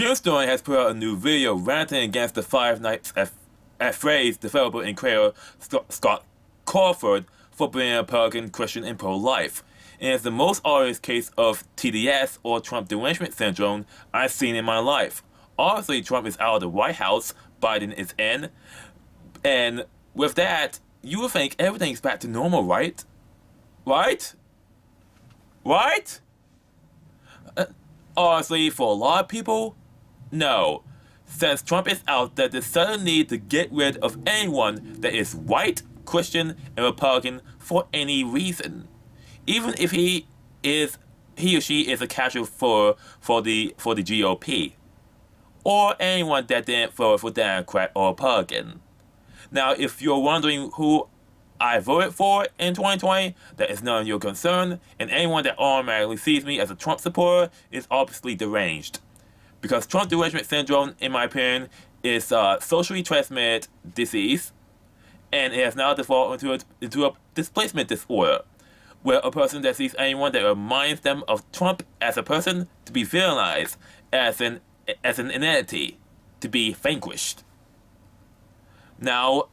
Jim Sterling has put out a new video ranting against the Five Nights at Freddy's developer and creator Scott Cawthorn for being a Republican, Christian, and pro-life. And it's the most obvious case of TDS, or Trump Derangement Syndrome, I've seen in my life. Obviously, Trump is out of the White House, Biden is in, and with that, you would think everything's back to normal, right? Right? Right? Honestly, for a lot of people, no. Since Trump is out, there's a sudden need to get rid of anyone that is white, Christian, and Republican for any reason. Even if he or she is a casual for the GOP. Or anyone that didn't vote for Democrat or Republican. Now, if you're wondering who I voted for in 2020, that is none of your concern, and anyone that automatically sees me as a Trump supporter is obviously deranged. Because Trump Derangement Syndrome, in my opinion, is a socially transmitted disease, and it has now developed into a displacement disorder, where a person that sees anyone that reminds them of Trump as a person to be villainized as an entity, to be vanquished. Now,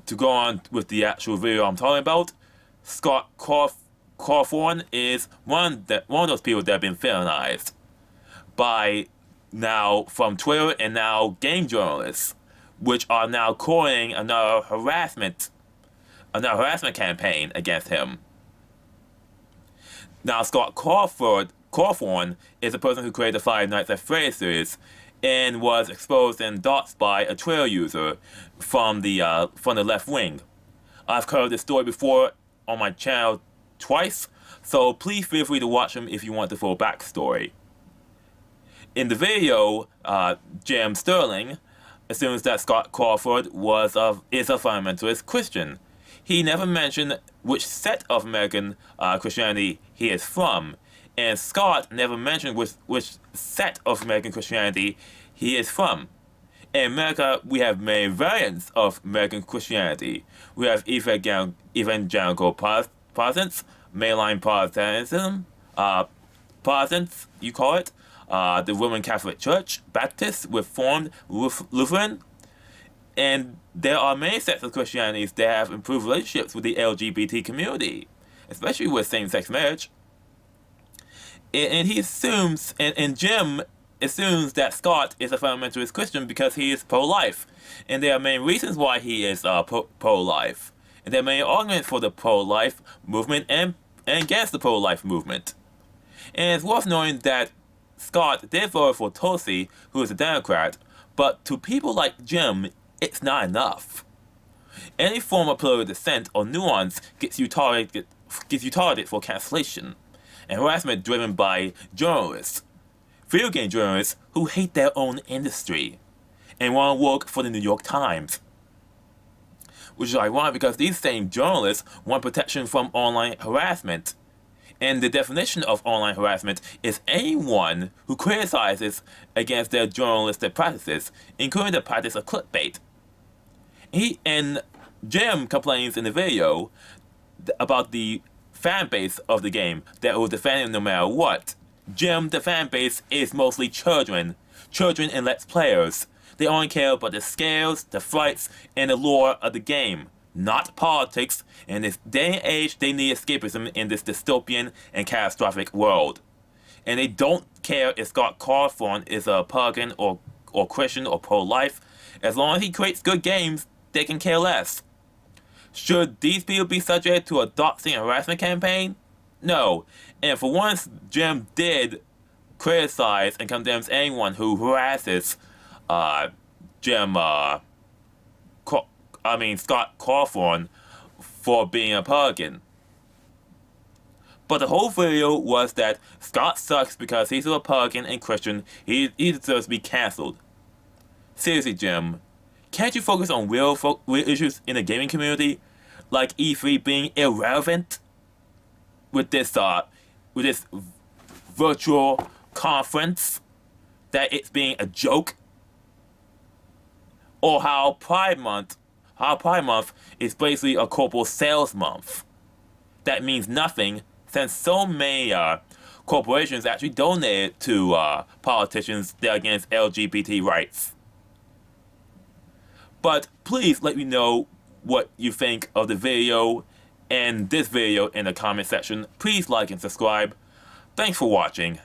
to go on with the actual video I'm talking about, Scott Cawthorn is one of those people that have been villainized by now from Twitter and now game journalists, which are now calling another harassment campaign against him. Now, Scott Cawthorn is a person who created the Five Nights at Freddy's series and was exposed in dots by a Twitter user from the left wing. I've covered this story before on my channel twice, so please feel free to watch them if you want the full backstory. In the video, Jim Sterling assumes that Scott Crawford is a fundamentalist Christian. He never mentioned which set of American Christianity he is from, and Scott never mentioned which set of American Christianity he is from. In America, we have many variants of American Christianity. We have evangelical Protestants, mainline Protestantism, Protestants, you call it, the Roman Catholic Church, Baptist, Reformed, Lutheran, and there are many sects of Christianities that have improved relationships with the LGBT community, especially with same-sex marriage. And he assumes, and Jim assumes that Scott is a fundamentalist Christian because he is pro-life. And there are many reasons why he is pro-life. And there are many arguments for the pro-life movement and against the pro-life movement. And it's worth knowing that Scott did vote for Tulsi, who is a Democrat, but to people like Jim, it's not enough. Any form of political dissent or nuance gets you targeted for cancellation and harassment driven by journalists, video game journalists who hate their own industry and want to work for the New York Times. Which is ironic because these same journalists want protection from online harassment. And the definition of online harassment is anyone who criticizes against their journalistic practices, including the practice of clickbait. And Jim complains in the video about the fan base of the game that will defend him no matter what. Jim, the fan base, is mostly children and Let's Players. They only care about the scales, the fights, and the lore of the game, not politics. In this day and age, they need escapism in this dystopian and catastrophic world. And they don't care if Scott Cawthorn is a Republican or Christian or pro-life. As long as he creates good games, they can care less. Should these people be subject to a doxing and harassment campaign? No. And for once, Jim did criticize and condemns anyone who harasses Scott Cawthorn for being a Republican. But the whole video was that Scott sucks because he's a Republican and Christian. He deserves to be cancelled. Seriously, Jim, can't you focus on real issues in the gaming community, like E3 being irrelevant with this virtual conference, that it's being a joke, or how Pride Month is basically a corporate sales month that means nothing, since so many corporations actually donate to politicians that are against LGBT rights. But please let me know what you think of the video and this video in the comment section. Please like and subscribe. Thanks for watching.